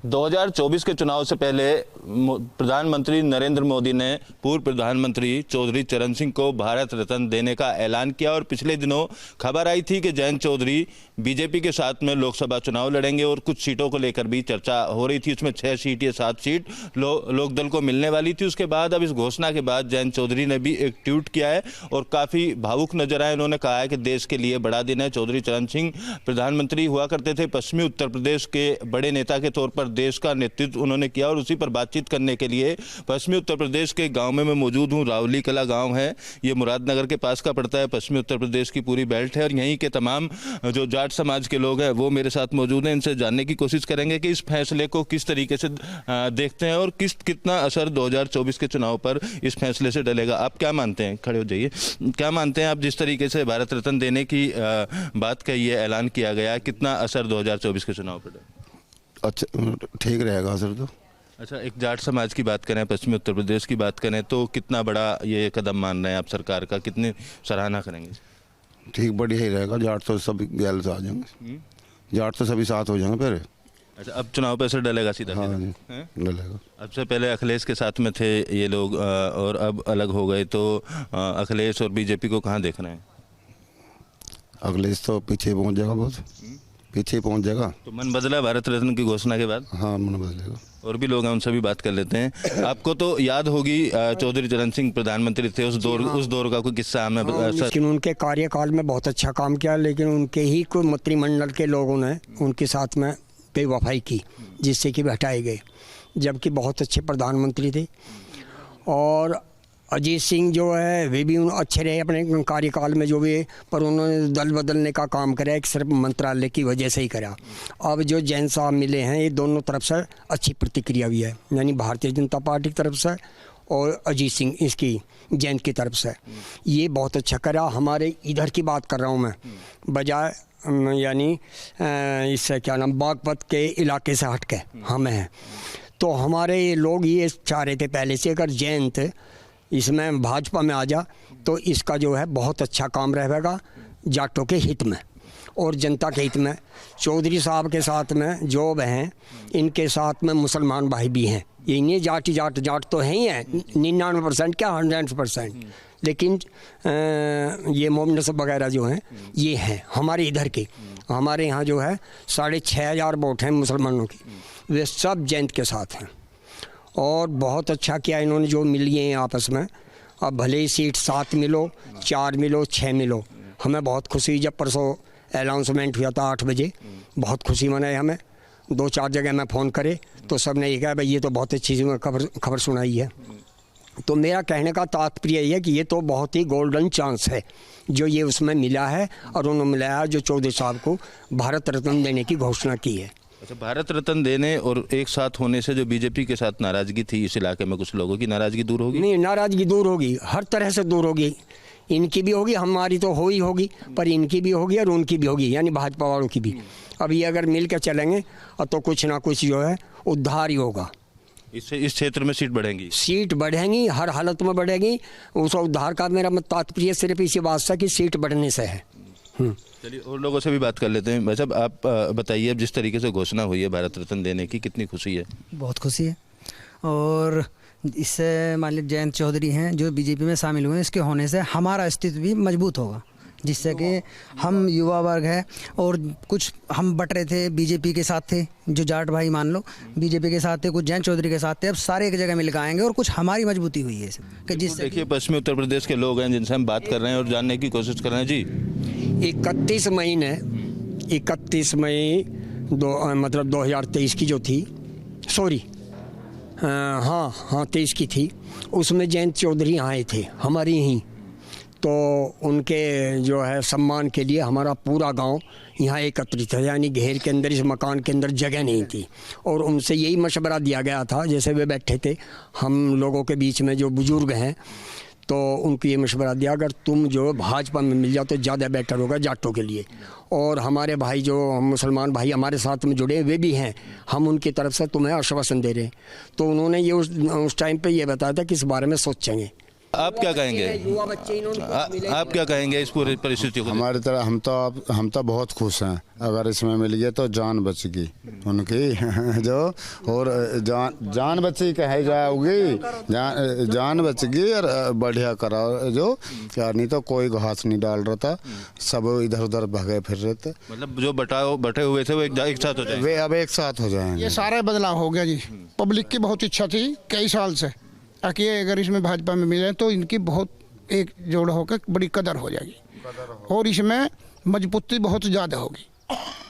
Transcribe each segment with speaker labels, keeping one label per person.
Speaker 1: 2024 के चुनाव से पहले प्रधानमंत्री नरेंद्र मोदी ने पूर्व प्रधानमंत्री चौधरी चरण सिंह को भारत रत्न देने का ऐलान किया और पिछले दिनों खबर आई थी कि जयंत चौधरी बीजेपी के साथ में लोकसभा चुनाव लड़ेंगे और कुछ सीटों को लेकर भी चर्चा हो रही थी। उसमें 6 सीट या 7 सीट लोकदल को मिलने वाली थी। उसके बाद अब इस घोषणा के बाद जयंत चौधरी ने भी एक ट्वीट किया है और काफ़ी भावुक नजर आए। उन्होंने कहा है कि देश के लिए बड़ा दिन है। चौधरी चरण सिंह प्रधानमंत्री हुआ करते थे। पश्चिमी उत्तर प्रदेश के बड़े नेता के तौर पर देश का नेतृत्व उन्होंने किया और उसी पर बातचीत करने के लिए पश्चिमी उत्तर प्रदेश के गांव में मैं मौजूद हूं। रावली कला गांव है, ये मुरादनगर के पास का पड़ता है। पश्चिमी उत्तर प्रदेश की पूरी बेल्ट है और यहीं के तमाम जो जाट समाज के लोग हैं वो मेरे साथ मौजूद हैं। इनसे जानने की कोशिश करेंगे कि इस फैसले को किस तरीके से देखते हैं और कितना असर 2024 के चुनाव पर इस फैसले से डलेगा। आप क्या मानते हैं? खड़े हो जाइए। क्या मानते हैं आप जिस तरीके से भारत रत्न देने की बात कही है, ऐलान किया गया, कितना असर 2024 के चुनाव पर?
Speaker 2: अच्छा, ठीक रहेगा सर। तो
Speaker 1: अच्छा, एक जाट समाज की बात करें, पश्चिमी उत्तर प्रदेश की बात करें तो कितना बड़ा ये कदम मान रहे हैं आप सरकार का? कितनी सराहना करेंगे?
Speaker 2: ठीक, बढ़िया ही रहेगा। जाट तो सभी गैल से आ जाएंगे। जाट तो सभी साथ हो जाएंगे फिर।
Speaker 1: अच्छा, अब चुनाव पे असर डलेगा सीधा?
Speaker 2: हाँ जी, डलेगा।
Speaker 1: अब से पहले अखिलेश के साथ में थे ये लोग और अब अलग हो गए, तो अखिलेश और बीजेपी को कहाँ देख रहे हैं?
Speaker 2: अखिलेश तो पीछे पहुंच जाएगा, बहुत पीछे पहुंच जाएगा।
Speaker 1: तो मन बदला भारत रत्न की घोषणा के बाद?
Speaker 2: हाँ, मन बदलेगा।
Speaker 1: और भी लोग हैं, उनसे भी बात कर लेते हैं। आपको तो याद होगी चौधरी चरण सिंह प्रधानमंत्री थे, उस दौर का कोई किस्सा हमें?
Speaker 3: लेकिन उनके कार्यकाल में बहुत अच्छा काम किया, लेकिन उनके ही कोई मंत्रिमंडल के लोगों ने उनके साथ में बेवफाई की, जिससे कि हटाए गए, जबकि बहुत अच्छे प्रधानमंत्री थे। और अजीत सिंह जो है वे भी अच्छे रहे अपने कार्यकाल में जो भी, पर उन्होंने दल बदलने का काम करा है, सिर्फ मंत्रालय की वजह से ही करा। अब जो जैन साहब मिले हैं, ये दोनों तरफ से अच्छी प्रतिक्रिया भी है, यानी भारतीय जनता पार्टी की तरफ से और अजीत सिंह इसकी जैन की तरफ से। ये बहुत अच्छा करा। हमारे इधर की बात कर रहा हूँ मैं, बजाय यानी इससे क्या नाम, बागपत के इलाके से हट के हम हैं, तो हमारे लोग ये चाह रहे थे पहले से, अगर जयंत इसमें भाजपा में आ जा तो इसका जो है बहुत अच्छा काम रहेगा जाटों के हित में और जनता के हित में। चौधरी साहब के साथ में जो हैं, इनके साथ में मुसलमान भाई भी हैं। ये नहीं जाट तो हैं ही हैं, 99% क्या 100%, लेकिन ये मोहम्मद नसब वगैरह जो हैं ये हैं हमारे इधर के। हमारे यहाँ जो है 6,500 वोट हैं मुसलमानों की, वे सब जैन के साथ हैं। और बहुत अच्छा किया इन्होंने जो मिली हैं आपस में। अब भले ही सीट 7 मिलो, 4 मिलो, 6 मिलो, हमें बहुत खुशी हुई। जब परसों अनाउंसमेंट हुआ था 8 बजे, बहुत खुशी मनाई हमें। 2-4 जगह मैं फ़ोन करे तो सब ने ये कहा भाई ये तो बहुत अच्छी खबर सुनाई है। तो मेरा कहने का तात्पर्य ये है कि ये तो बहुत ही गोल्डन चांस है जो ये उसमें मिला है, और उन्होंने मिला है जो चौधरी साहब को भारत रत्न देने की घोषणा की है।
Speaker 1: अच्छा, भारत रत्न देने और एक साथ होने से जो बीजेपी के साथ नाराजगी थी इस इलाके में, कुछ लोगों की नाराजगी दूर होगी? नहीं,
Speaker 3: नाराजगी दूर होगी, हर तरह से दूर होगी। इनकी भी होगी, हमारी तो हो ही होगी, पर इनकी भी होगी और उनकी भी होगी, यानी भाजपा वालों की भी। अब ये अगर मिल कर चलेंगे तो कुछ ना कुछ जो है उद्धार ही होगा।
Speaker 1: इससे इस क्षेत्र में सीट बढ़ेंगी, हर हालत में बढ़ेगी। उस उद्धार का मेरा तात्पर्य सिर्फ इसी बात से कि सीट बढ़ने से है। चलिए और लोगों से भी बात कर लेते हैं। भाई साहब, आप बताइए, अब जिस तरीके से घोषणा हुई है भारत रत्न देने की, कितनी खुशी है?
Speaker 4: बहुत खुशी है। और इससे मान लीजिए जयंत चौधरी हैं जो बीजेपी में शामिल हुए हैं, इसके होने से हमारा अस्तित्व भी मजबूत होगा, जिससे कि हम युवा वर्ग है और कुछ हम बट रहे थे, बीजेपी के साथ थे, जो जाट भाई मान लो बीजेपी के साथ थे, कुछ जयंत चौधरी के साथ थे, अब सारे एक जगह मिल के आएंगे और कुछ हमारी मजबूती हुई है कि जिससे।
Speaker 1: देखिए, पश्चिमी उत्तर प्रदेश के लोग हैं जिनसे हम बात कर रहे हैं और जानने की कोशिश कर रहे हैं। जी,
Speaker 3: 31 मई मतलब 2023 की जो थी, सॉरी हाँ 23 की थी, उसमें जयंत चौधरी आए थे हमारे यहीं। तो उनके जो है सम्मान के लिए हमारा पूरा गांव यहाँ एकत्रित है, यानी घेर के अंदर, इस मकान के अंदर जगह नहीं थी। और उनसे यही मशवरा दिया गया था, जैसे वे बैठे थे हम लोगों के बीच में जो बुजुर्ग हैं, तो उनको ये मशवरा दिया अगर तुम जो भाजपा में मिल जाओ तो ज़्यादा बेटर होगा जाटों के लिए। और हमारे भाई जो मुसलमान भाई हमारे साथ में जुड़े वे भी हैं, हम उनकी तरफ से तुम्हें आश्वासन दे रहे हैं। तो उन्होंने ये उस टाइम पे ये बताया था कि इस बारे में सोचेंगे।
Speaker 1: आप क्या कहेंगे?
Speaker 3: युवा बच्चे इन्होंने
Speaker 1: आप क्या कहेंगे इस पूरी परिस्थिति को?
Speaker 2: हमारी तरह हम तो बहुत खुश हैं। अगर इसमें मिल गया तो जान बच गई उनकी जो, और जान बची कहे जाओगी, जान बच गई और बढ़िया करा जो यार, नहीं तो कोई घास नहीं डाल रहा था, सब इधर उधर भगे फिर रहे थे।
Speaker 1: मतलब जो बटे हुए थे वो एक साथ हो जाएंगे।
Speaker 2: वे अब एक साथ हो जाएंगे।
Speaker 5: ये सारा बदलाव हो गया जी। पब्लिक की बहुत इच्छा थी कई साल से कि अगर इसमें भाजपा में मिले तो इनकी बहुत एक जोड़ होकर बड़ी कदर हो जाएगी और इसमें मजबूती बहुत ज़्यादा होगी,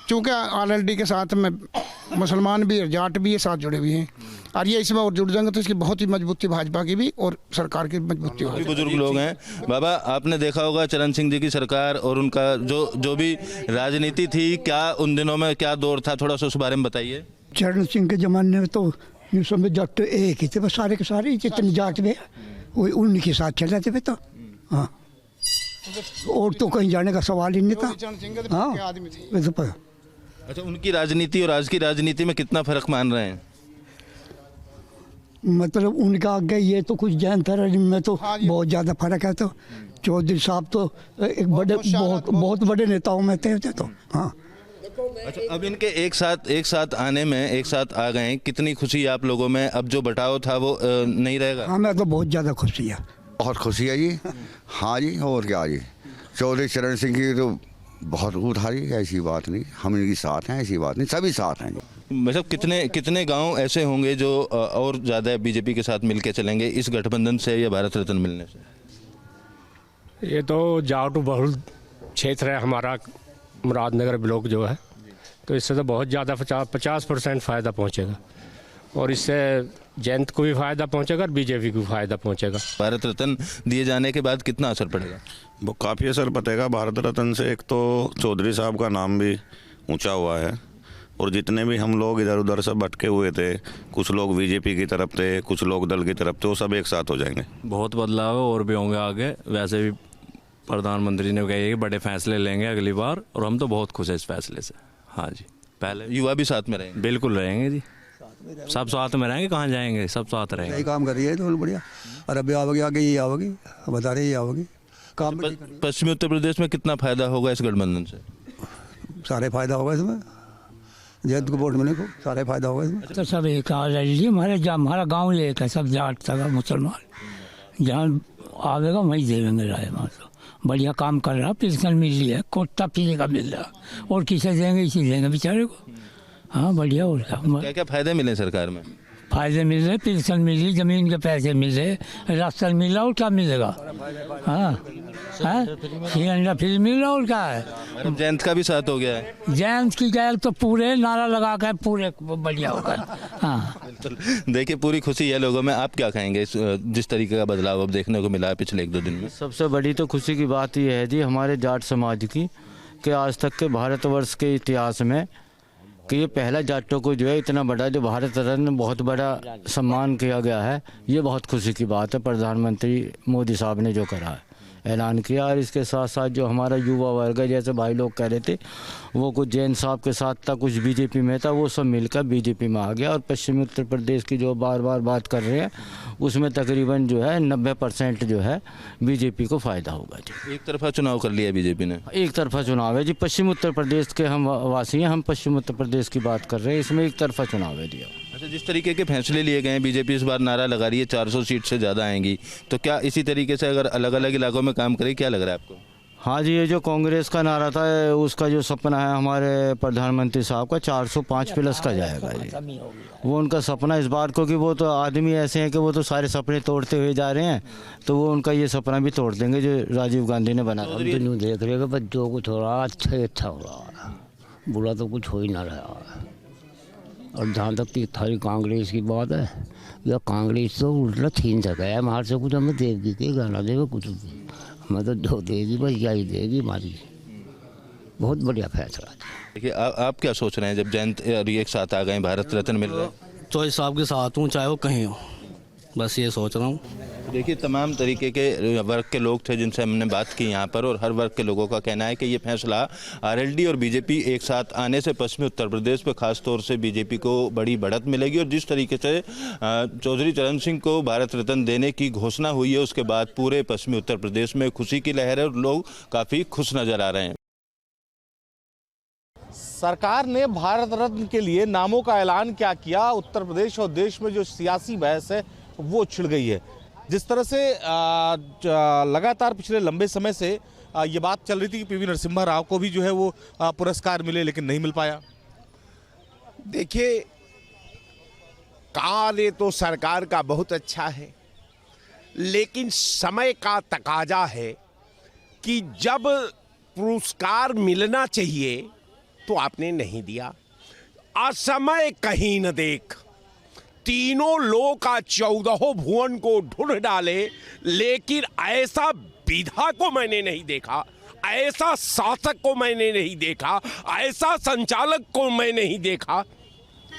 Speaker 5: क्योंकि आरएलडी के साथ में मुसलमान भी और जाट भी ये साथ जुड़े हुए हैं और ये इसमें और जुड़ जाएंगे तो इसकी बहुत ही मजबूती भाजपा की भी और सरकार की मजबूती होगी।
Speaker 1: बुजुर्ग लोग हैं। बाबा, आपने देखा होगा चरण सिंह जी की सरकार और उनका जो भी राजनीति थी, क्या उन दिनों में क्या दौर था, थोड़ा सा उस बारे में बताइए।
Speaker 6: चरण सिंह के ज़माने में तो यूँ समझ जाट एक ही थे, बस सारे के सारे जितने जाट थे वो उन्हीं के साथ चल रहे थे तो। हाँ, और तो कहीं जाने का सवाल ही नहीं था। हाँ,
Speaker 1: अच्छा, उनकी राजनीति और आज की राजनीति में कितना फर्क मान रहे हैं?
Speaker 6: मतलब उनका आगे ये तो कुछ जैन था में तो बहुत ज़्यादा फर्क है। तो चौधरी साहब तो एक बड़े बहुत बड़े नेताओं में थे तो। हाँ,
Speaker 1: अच्छा, अब इनके एक साथ आने में, एक साथ आ गए, कितनी खुशी आप लोगों में? अब जो बटाव था वो नहीं रहेगा?
Speaker 6: हाँ, मैं तो बहुत ज़्यादा खुशी है।
Speaker 7: बहुत खुशी है जी। हाँ जी, और क्या जी, चौधरी चरण सिंह की तो बहुत उठारी, ऐसी बात नहीं, हम इनके साथ हैं, ऐसी बात नहीं, सभी साथ हैं।
Speaker 1: मतलब कितने गांव ऐसे होंगे जो और ज़्यादा बीजेपी के साथ मिलके चलेंगे इस गठबंधन से या भारत रत्न मिलने से?
Speaker 8: ये तो जाट बहुल क्षेत्र है हमारा मुरादनगर ब्लॉक जो है, तो इससे तो बहुत ज़्यादा 50% फ़ायदा पहुंचेगा और इससे जयंत को भी फ़ायदा पहुंचेगा और बीजेपी को फ़ायदा पहुंचेगा।
Speaker 1: भारत रत्न दिए जाने के बाद कितना असर पड़ेगा?
Speaker 9: वो काफ़ी असर पड़ेगा भारत रत्न से। एक तो चौधरी साहब का नाम भी ऊंचा हुआ है और जितने भी हम लोग इधर उधर से भटके हुए थे, कुछ लोग बीजेपी की तरफ थे, कुछ लोग दल की तरफ थे, वो सब एक साथ हो जाएंगे।
Speaker 10: बहुत बदलाव है और भी होंगे आगे। वैसे भी प्रधानमंत्री ने कहा कि बड़े फैसले लेंगे अगली बार और हम तो बहुत खुश हैं इस फैसले से। हाँ जी, पहले
Speaker 1: युवा भी साथ में रहेंगे?
Speaker 10: बिल्कुल रहेंगे जी, सब साथ में रहेंगे, कहाँ जाएंगे, सब साथ रहेंगे।
Speaker 11: यही काम कर रही है तो बढ़िया। और अभी आओगे आगे ये आओगी, बता रहे ये आओगी काम।
Speaker 1: पश्चिमी उत्तर प्रदेश में कितना फायदा होगा इस गठबंधन से?
Speaker 11: सारे फायदा होगा इसमें, जयंत को वोट मिले को सारे फायदा होगा इसमें।
Speaker 6: तो सब एक हमारा गाँव एक है, सब जाट सब मुसलमान, जहाँ आवेगा वहीं देवेंगे राय। तो बढ़िया काम कर रहा, पेंशन मिल रही है, कोटा पीने का मिल रहा, और किसे देंगे, इसी देंगे बेचारे को। हाँ, बढ़िया। और
Speaker 1: क्या क्या फायदे मिले सरकार में?
Speaker 6: फायदे मिल रहे, पेंशन मिल रही, जमीन के पैसे मिल रहे, राशन मिल रहा, और क्या मिलेगा? हाँ, सिलेंडर फ्री मिल रहा, और क्या है?
Speaker 1: जयंत का भी साथ हो गया है।
Speaker 6: जयंत की गैर तो पूरे नारा लगा कर पूरे बढ़िया हो गए। हाँ,
Speaker 1: देखिए, पूरी खुशी है लोगों में। आप क्या कहेंगे जिस तरीके का बदलाव अब देखने को मिला है पिछले 1-2 दिन में?
Speaker 12: सबसे बड़ी तो खुशी की बात यह है जी हमारे जाट समाज की कि आज तक के भारतवर्ष के इतिहास में कि ये पहला जाटों को जो है इतना बड़ा जो भारत रत्न बहुत बड़ा सम्मान किया गया है। ये बहुत खुशी की बात है। प्रधानमंत्री मोदी साहब ने जो करा है, ऐलान किया, और इसके साथ साथ जो हमारा युवा वर्ग है, जैसे भाई लोग कह रहे थे, वो कुछ जैन साहब के साथ था, कुछ बीजेपी में था, वो सब मिलकर बीजेपी में आ गया। और पश्चिमी उत्तर प्रदेश की जो बार बार बात कर रहे हैं उसमें तकरीबन जो है 90% जो है बीजेपी को फ़ायदा होगा जी।
Speaker 1: एक तरफा चुनाव कर लिया बीजेपी ने?
Speaker 12: एक तरफा चुनाव है जी। पश्चिम उत्तर प्रदेश के हम वासी हैं, हम पश्चिम उत्तर प्रदेश की बात कर रहे हैं, इसमें एक तरफा चुनाव है दिया।
Speaker 1: अच्छा, जिस तरीके के फैसले लिए गए हैं, बीजेपी इस बार नारा लगा रही है 400 सीट से ज़्यादा आएंगी, तो क्या इसी तरीके से अगर अलग अलग इलाकों में काम करें, क्या लग रहा है आपको?
Speaker 12: हाँ जी, ये जो कांग्रेस का नारा था, उसका जो सपना है हमारे प्रधानमंत्री साहब का 405 प्लस का जाएगा जी। वो उनका सपना इस बार को कि वो तो आदमी ऐसे हैं कि वो तो सारे सपने तोड़ते हुए जा रहे हैं, तो वो उनका ये सपना भी तोड़ देंगे जो राजीव गांधी ने बनाया।
Speaker 6: हम तो यूँ देख रहे हैं जो कुछ हो रहा अच्छा हो रहा है, बुरा तो कुछ हो ही ना रहा है। और जहाँ तक की थारी कांग्रेस की बात है, या कांग्रेस तो उल्टा छीन सका है हमारे से, कुछ हमें देगी के गाना देगा, कुछ हमें तो जो देगी बस यही देगी हमारी। बहुत बढ़िया फैसला।
Speaker 1: देखिए, आप क्या सोच रहे हैं जब जयंत एक साथ आ गए, भारत रत्न मिल रहा है?
Speaker 13: चौधरी साहब के साथ हूँ, चाहे वो कहीं हो, बस ये सोच रहा हूँ।
Speaker 1: देखिए, तमाम तरीके के वर्ग के लोग थे जिनसे हमने बात की यहाँ पर, और हर वर्ग के लोगों का कहना है कि ये फैसला आरएलडी और बीजेपी एक साथ आने से पश्चिमी उत्तर प्रदेश में खास तौर से बीजेपी को बड़ी बढ़त मिलेगी। और जिस तरीके से चौधरी चरण सिंह को भारत रत्न देने की घोषणा हुई है, उसके बाद पूरे पश्चिमी उत्तर प्रदेश में खुशी की लहर है और लोग काफ़ी खुश नजर आ रहे हैं।
Speaker 13: सरकार ने भारत रत्न के लिए नामों का ऐलान क्या किया, उत्तर प्रदेश और देश में जो सियासी बहस है वो छिड़ गई है। जिस तरह से लगातार पिछले लंबे समय से ये बात चल रही थी कि पीवी नरसिम्हा राव को भी जो है वो पुरस्कार मिले, लेकिन नहीं मिल पाया।
Speaker 14: देखिए, कार्य तो सरकार का बहुत अच्छा है, लेकिन समय का तकाजा है कि जब पुरस्कार मिलना चाहिए तो आपने नहीं दिया। असमय कहीं न देख, तीनों लोक का 14 भुवन को ढूंढ डाले, लेकिन ऐसा विधा को मैंने नहीं देखा, ऐसा शासक को मैंने नहीं देखा, ऐसा संचालक को मैं नहीं देखा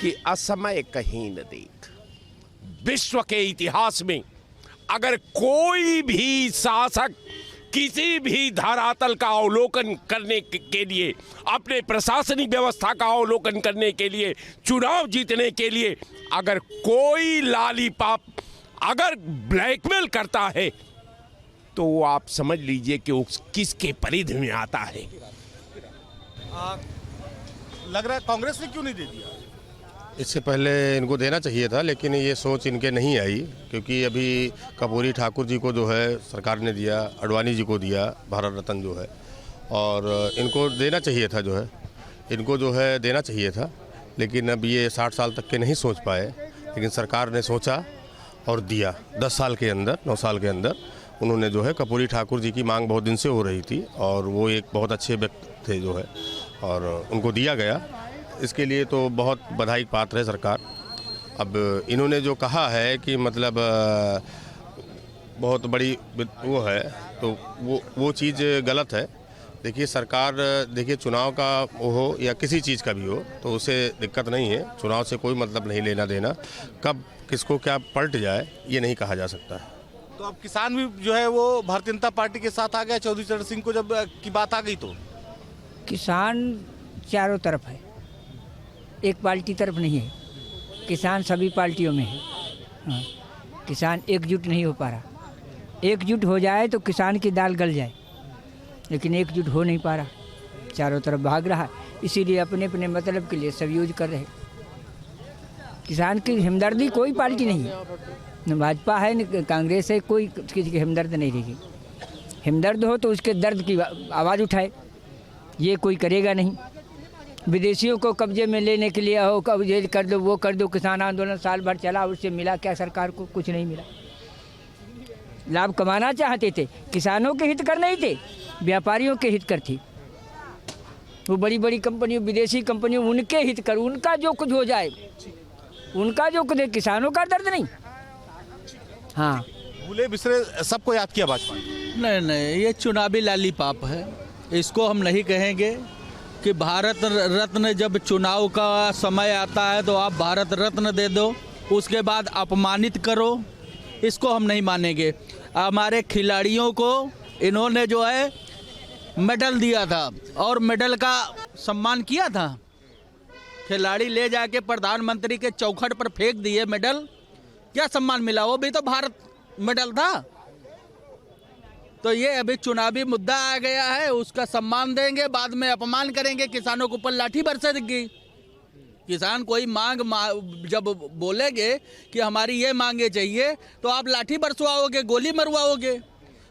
Speaker 14: कि असमय कहीं न देख। विश्व के इतिहास में अगर कोई भी शासक किसी भी धरातल का अवलोकन करने के लिए, अपने प्रशासनिक व्यवस्था का अवलोकन करने के लिए, चुनाव जीतने के लिए अगर कोई लालीपाप अगर ब्लैकमेल करता है तो वो आप समझ लीजिए कि वो किसके परिधि में आता है।
Speaker 13: लग रहा है कांग्रेस ने क्यों नहीं दे दिया?
Speaker 15: इससे पहले इनको देना चाहिए था, लेकिन ये सोच इनके नहीं आई, क्योंकि अभी कर्पूरी ठाकुर जी को जो है सरकार ने दिया, अडवाणी जी को दिया भारत रत्न जो है, और इनको देना चाहिए था, जो है इनको जो है देना चाहिए था, लेकिन अब ये 60 साल तक के नहीं सोच पाए, लेकिन सरकार ने सोचा और दिया। 10 साल के अंदर, 9 साल के अंदर उन्होंने जो है, कर्पूरी ठाकुर जी की मांग बहुत दिन से हो रही थी और वो एक बहुत अच्छे व्यक्ति थे जो है, और उनको दिया गया। इसके लिए तो बहुत बधाई पात्र है सरकार। अब इन्होंने जो कहा है कि मतलब बहुत बड़ी वो है, तो वो चीज़ गलत है। देखिए, सरकार, देखिए चुनाव का हो या किसी चीज़ का भी हो तो उसे दिक्कत नहीं है, चुनाव से कोई मतलब नहीं लेना देना, कब किसको क्या पलट जाए ये नहीं कहा जा सकता है।
Speaker 13: तो अब किसान भी जो है वो भारतीय जनता पार्टी के साथ आ गया। चौधरी चरण सिंह को जब की बात आ गई तो
Speaker 16: किसान चारों तरफ है, एक पार्टी तरफ नहीं है, किसान सभी पार्टियों में है। हाँ, किसान एकजुट नहीं हो पा रहा। एकजुट हो जाए तो किसान की दाल गल जाए, लेकिन एकजुट हो नहीं पा रहा, चारों तरफ भाग रहा, इसीलिए अपने अपने मतलब के लिए सब यूज कर रहे। किसान की हमदर्दी कोई पार्टी नहीं है, न भाजपा है न कांग्रेस है, कोई किसी की हमदर्द नहीं रहेगी। हमदर्द हो तो उसके दर्द की आवाज़ उठाए, ये कोई करेगा नहीं। विदेशियों को कब्जे में लेने के लिए हो, कब्जे कर दो, वो कर दो। किसान आंदोलन साल भर चला, उससे मिला क्या सरकार को? कुछ नहीं मिला। लाभ कमाना चाहते थे, किसानों के हित कर नहीं थे, व्यापारियों के हित कर थी। वो बड़ी बड़ी कंपनियों, विदेशी कंपनियों, उनके हित कर, उनका जो कुछ हो जाए, उनका जो कुछ, किसानों का दर्द नहीं। हाँ,
Speaker 13: भूले बिसरे सबको याद किया भाजपा ने।
Speaker 17: नहीं, ये चुनावी लालीपाप है, इसको हम नहीं कहेंगे कि भारत रत्न जब चुनाव का समय आता है तो आप भारत रत्न दे दो, उसके बाद अपमानित करो, इसको हम नहीं मानेंगे। हमारे खिलाड़ियों को इन्होंने जो है मेडल दिया था और मेडल का सम्मान किया था। खिलाड़ी ले जाके प्रधानमंत्री के चौखट पर फेंक दिए मेडल, क्या सम्मान मिला? वो भी तो भारत मेडल था। तो ये अभी चुनावी मुद्दा आ गया है, उसका सम्मान देंगे, बाद में अपमान करेंगे, किसानों के ऊपर लाठी बरसेगी। किसान कोई मांग जब बोलेंगे कि हमारी ये मांगे चाहिए तो आप लाठी बरसवाओगे, गोली मरवाओगे।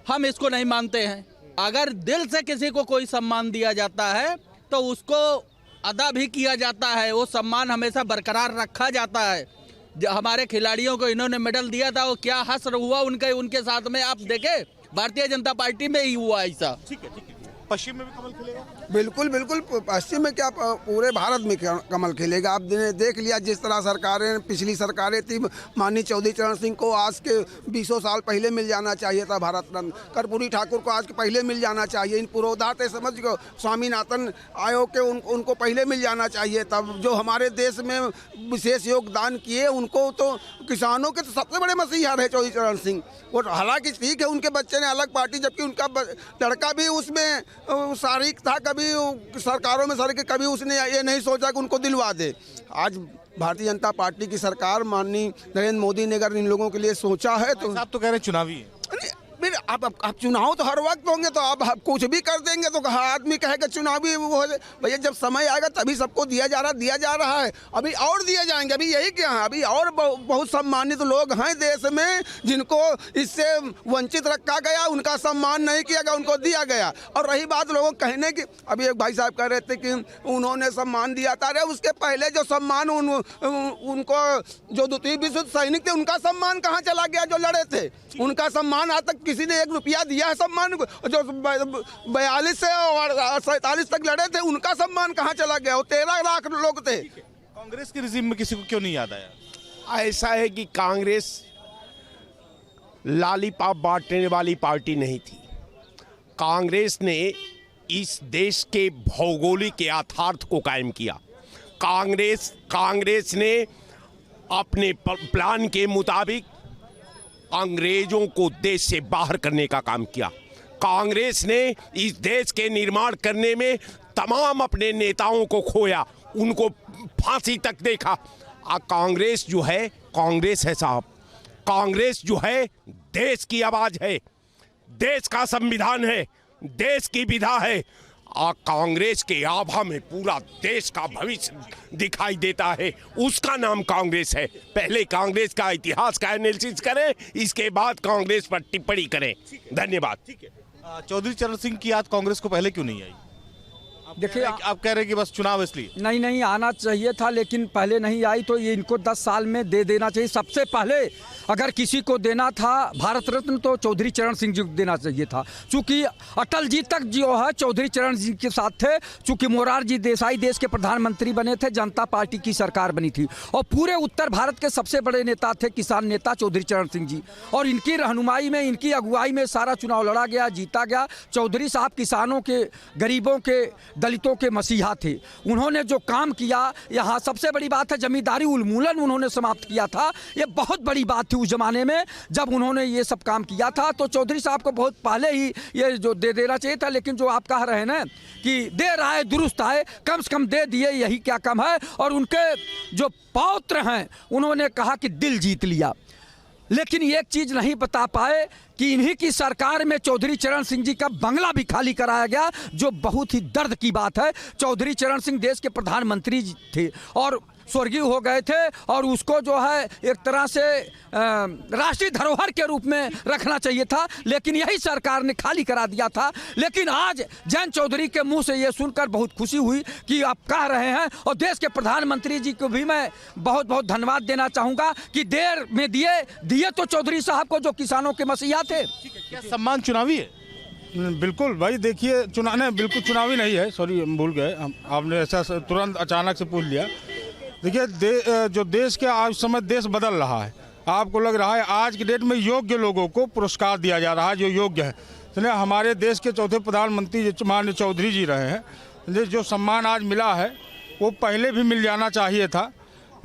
Speaker 17: हम इसको नहीं मानते हैं। अगर दिल से किसी को कोई सम्मान दिया जाता है तो उसको अदा भी किया जाता है, वो सम्मान हमेशा बरकरार रखा जाता है। हमारे खिलाड़ियों को इन्होंने मेडल दिया था, वो क्या हश्र हुआ उनके साथ में, आप देखे भारतीय जनता पार्टी में ही हुआ ऐसा।
Speaker 13: ठीक है, पश्चिम में भी कमल खिलेगा।
Speaker 18: बिल्कुल बिल्कुल, पश्चिम में क्या पूरे भारत में कमल खिलेगा। आप देख लिया जिस तरह सरकारें, पिछली सरकारें थी, माननीय चौधरी चरण सिंह को आज के 20 साल पहले मिल जाना चाहिए था भारत रत्न, कर्पूरी ठाकुर को आज के पहले मिल जाना चाहिए, इन पुरोधात समझ को स्वामीनाथन आयोग के उनको पहले मिल जाना चाहिए। तब जो हमारे देश में विशेष योगदान किए उनको, तो किसानों के तो सबसे बड़े मसीहा रहे चौधरी चरण सिंह। वो हालांकि ठीक है उनके बच्चे ने अलग पार्टी, जबकि उनका लड़का भी उसमें शारीक था, कभी सरकारों में सर के, कभी उसने ये नहीं सोचा कि उनको दिलवा दे। आज भारतीय जनता पार्टी की सरकार, माननीय नरेंद्र मोदी ने अगर इन लोगों के लिए सोचा है तो
Speaker 13: आप तो कह रहे चुनावी है।
Speaker 18: फिर आप चुनाव तो हर वक्त होंगे, तो आप कुछ भी कर देंगे तो कहा आदमी कहेगा चुनावी वो भैया, जब समय आएगा तभी सबको दिया जा रहा है। अभी और दिए जाएंगे, अभी यही क्या है, अभी और बहुत सम्मानित लोग हैं देश में जिनको इससे वंचित रखा गया, उनका सम्मान नहीं किया गया, उनको दिया गया। और रही बात लोगों कहने की, अभी एक भाई साहब कह रहे थे कि उन्होंने सम्मान दिया था, अरे उसके पहले जो सम्मान उनको जो द्वितीय विश्व सैनिक थे उनका सम्मान कहाँ चला गया, जो लड़े थे उनका सम्मान आज तक किसी ने 1 रुपया दिया है सम्मान को? जो 42 से और 47 तक लड़े थे उनका सम्मान कहाँ चला गया? वो 13 लाख लोग थे।
Speaker 13: कांग्रेस के रिजीम में किसी को क्यों नहीं याद आया?
Speaker 14: ऐसा है कि कांग्रेस लॉलीपॉप बांटने वाली पार्टी नहीं थी। कांग्रेस ने इस देश के भौगोलिक यथार्थ को कायम किया। कांग्रेस ने अपने प्लान के मुताबिक अंग्रेजों को देश से बाहर करने का काम किया। कांग्रेस ने इस देश के निर्माण करने में तमाम अपने नेताओं को खोया, उनको फांसी तक देखा। कांग्रेस जो है, कांग्रेस है साहब, कांग्रेस जो है देश की आवाज है, देश का संविधान है, देश की विधा है। कांग्रेस के आभा में पूरा देश का भविष्य दिखाई देता है, उसका नाम कांग्रेस है। पहले कांग्रेस का इतिहास का एनालिसिस करें, इसके बाद कांग्रेस पर टिप्पणी करें। धन्यवाद।
Speaker 13: ठीक है, चौधरी चरण सिंह की याद कांग्रेस को पहले क्यों नहीं आई?
Speaker 19: देखिए,
Speaker 13: आप कह रहे हैं कि बस चुनाव इसलिए
Speaker 19: नहीं आना चाहिए था, लेकिन पहले नहीं आई तो ये इनको 10 साल में दे देना चाहिए। सबसे पहले अगर किसी को देना था भारत रत्न तो चौधरी चरण सिंह जी को देना चाहिए था, क्योंकि अटल जी तक जो है चौधरी चरण सिंह के साथ थे। चूँकि मोरारजी देसाई देश के प्रधानमंत्री बने थे, जनता पार्टी की सरकार बनी थी, और पूरे उत्तर भारत के सबसे बड़े नेता थे किसान नेता चौधरी चरण सिंह जी, और इनकी रहनुमाई में, इनकी अगुवाई में सारा चुनाव लड़ा गया, जीता गया। चौधरी साहब किसानों के, गरीबों के, दलितों के मसीहा थे। उन्होंने जो काम किया, यहाँ सबसे बड़ी बात है जमींदारी उन्मूलन उन्होंने समाप्त किया था। ये बहुत बड़ी बात थी उस जमाने में जब उन्होंने ये सब काम किया था। तो चौधरी साहब को बहुत पहले ही ये जो दे देना चाहिए था। लेकिन जो आप कह रहे हैं ना कि देर आए दुरुस्त आए, कम से कम दे दिए, यही क्या कम है। और उनके जो पौत्र हैं उन्होंने कहा कि दिल जीत लिया, लेकिन एक चीज़ नहीं बता पाए कि इन्हीं की सरकार में चौधरी चरण सिंह जी का बंगला भी खाली कराया गया, जो बहुत ही दर्द की बात है। चौधरी चरण सिंह देश के प्रधानमंत्री थे और स्वर्गीय हो गए थे, और उसको जो है एक तरह से राष्ट्रीय धरोहर के रूप में रखना चाहिए था, लेकिन यही सरकार ने खाली करा दिया था। लेकिन आज जयंत चौधरी के मुंह से ये सुनकर बहुत खुशी हुई कि आप कह रहे हैं, और देश के प्रधानमंत्री जी को भी मैं बहुत बहुत धन्यवाद देना चाहूँगा कि देर में दिए तो चौधरी साहब को जो किसानों के मसीहा थे।
Speaker 13: क्या सम्मान चुनावी है?
Speaker 20: बिल्कुल भाई, देखिए बिल्कुल चुनावी नहीं है, सॉरी भूल गए, आपने ऐसा तुरंत अचानक से पूछ लिया। देखिए जो देश के आज समय देश बदल रहा है, आपको लग रहा है आज की डेट में योग्य लोगों को पुरस्कार दिया जा रहा है, जो योग्य है। इसलिए हमारे देश के चौथे प्रधानमंत्री माननीय चौधरी जी रहे हैं, जो सम्मान आज मिला है वो पहले भी मिल जाना चाहिए था।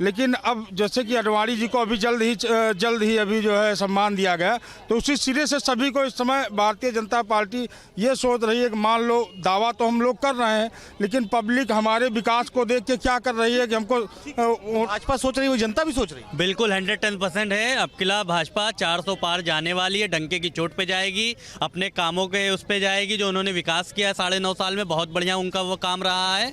Speaker 20: लेकिन अब जैसे कि अडवाणी जी को अभी जल्द ही अभी जो है सम्मान दिया गया, तो उसी सिरे से सभी को इस समय भारतीय जनता पार्टी ये सोच रही है कि मान लो दावा तो हम लोग कर रहे हैं, लेकिन पब्लिक हमारे विकास को देख के क्या कर रही है कि हमको
Speaker 13: भाजपा सोच रही है, वो जनता भी सोच रही है।
Speaker 21: बिल्कुल 110% है। अब किला भाजपा 400 पार जाने वाली है, डंके की चोट पे जाएगी, अपने कामों के उस पे जाएगी। जो उन्होंने विकास किया है 9.5 साल में, बहुत बढ़िया उनका वो काम रहा है।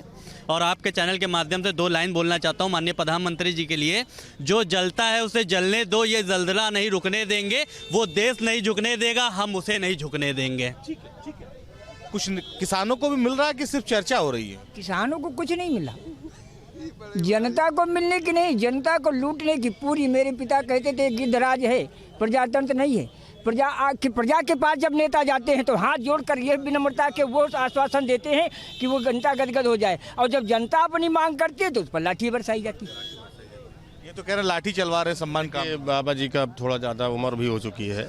Speaker 21: और आपके चैनल के माध्यम से 2 लाइन बोलना चाहता हूं माननीय प्रधानमंत्री जी के लिए, जो जलता है उसे जलने दो, ये जलजला नहीं रुकने देंगे, वो देश नहीं झुकने देगा, हम उसे नहीं झुकने देंगे।
Speaker 13: ठीक है। कुछ किसानों को भी मिल रहा है कि सिर्फ चर्चा हो रही है?
Speaker 16: किसानों को कुछ नहीं मिला, जनता को मिलने की नहीं, जनता को लूटने की पूरी। मेरे पिता कहते थे गिद्धराज है, प्रजातंत्र नहीं है। प्रजा के पास जब नेता जाते हैं तो हाथ जोड़कर ये विनम्रता के वो आश्वासन देते हैं कि वो जनता गदगद हो जाए, और जब जनता अपनी मांग करती है तो उस पर लाठी बरसाई जाती है।
Speaker 13: ये तो कह रहे लाठी चलवा रहे सम्मान का।
Speaker 15: बाबा जी का थोड़ा ज़्यादा उम्र भी हो चुकी है,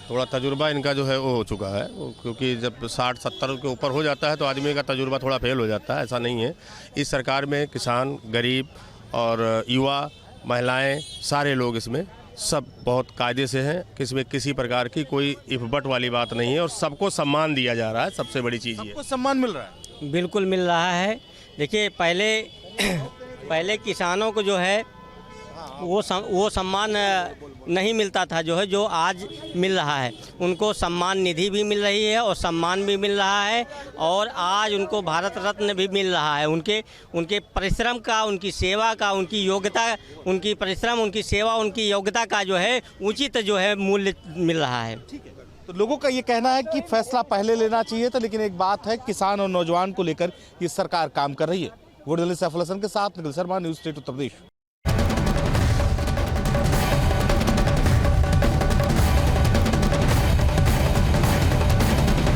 Speaker 15: थोड़ा तजुर्बा इनका जो है वो हो चुका है, क्योंकि जब 60-70 के ऊपर हो जाता है तो आदमी का तजुर्बा थोड़ा फेल हो जाता है। ऐसा नहीं है, इस सरकार में किसान, गरीब और युवा, महिलाएं, सारे लोग इसमें सब बहुत कायदे से हैं। इसमें किसी प्रकार की कोई इफबट वाली बात नहीं है और सबको सम्मान दिया जा रहा है। सबसे बड़ी चीज़ ये
Speaker 13: सबको सम्मान मिल रहा है।
Speaker 4: बिल्कुल मिल रहा है। देखिए पहले किसानों को जो है वो सम्मान नहीं मिलता था, जो आज मिल रहा है। उनको सम्मान निधि भी मिल रही है और सम्मान भी मिल रहा है, और आज उनको भारत रत्न भी मिल रहा है। उनके परिश्रम का, उनकी सेवा का, उनकी योग्यता, उनकी परिश्रम, उनकी सेवा, उनकी योग्यता का जो है उचित जो है मूल्य मिल रहा है।
Speaker 13: तो लोगों का ये कहना है कि फैसला पहले लेना चाहिए था, लेकिन एक बात है, किसान और नौजवान को लेकर ये सरकार काम कर रही है। वोट सैफुल हसन के साथ निखिल शर्मा, न्यूज़ 8 उत्तर प्रदेश।